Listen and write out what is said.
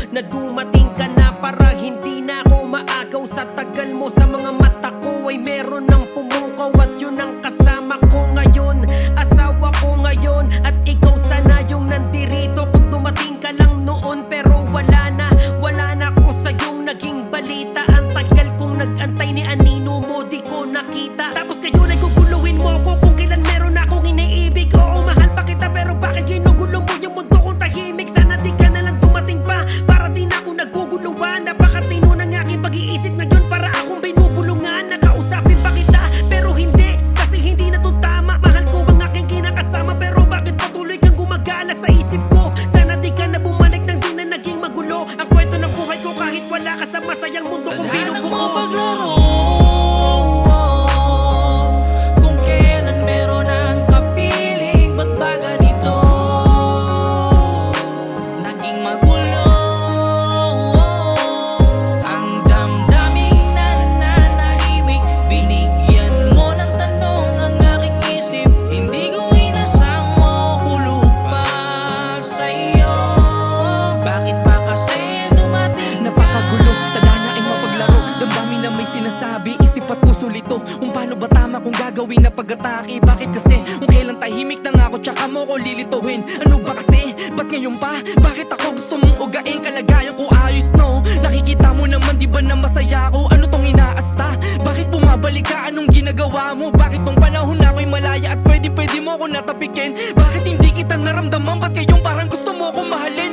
na dumating ka na para hindi na ako maagaw. Sa tagal mo sa mga mata ko ay meron ng pumukaw, at yun ang kasama ko ngayon, asawa ko ngayon. At ikaw sana yung nandirito kung dumating ka lang noon, pero wala na ako sa yung naging balita. Ang tagal kong nag-antay ni anino mo, di ko nakita. Tapos ngayon ay guguluhin mo ko kung kailan meron akong iniibig. Oo, mahal pa kita, pero bakit ginugulo mo yung mundo kong tahimik? Sana di ka nalang dumating pa, para di na ako naguguluhan. Napakatino ng aking pag-iisip ngayon, para akong binubulungan. Nakausapin pa kita, pero hindi, kasi hindi na to tama. Mahal ko ang aking kinakasama, pero bakit patuloy kang gumagala sa isip ko? Sana di ka na bumalik nang di na naging magulo ang kwento ng buhay ko, kahit wala ka sa masayang mundo kong Tadhanang mo binubuo. paglaro, kung kailan meron ang kapiling. Ba't ba ganito naging magulo ang damdaming nananahimik? Binigyan mo ng tanong ang aking isip, hindi ko inasang mo hulog pa sa'yo. Bakit pa kasi dumating ka? Napakagulo, tadhana ay mapaglaro. Damdamin na may sinasabi, isip at puso lito. Kung paano ba tama kung gagawin na pag-atake? Bakit kasi? Kung kailan tahimik na nga ako, tsaka mo ko lilituhin. Ano ba kasi? Ba't ngayon pa? Bakit ako gusto mong ugain? Kalagayan ko ayos, no? Nakikita mo naman di ba na masaya ako? Ano tong inaasta? Bakit bumabalik ka? Anong ginagawa mo? Bakit tong panahon na ako'y malaya at pwede mo ko natapikin? Bakit hindi kita naramdaman? Ba't kayong parang gusto mo ko mahalin?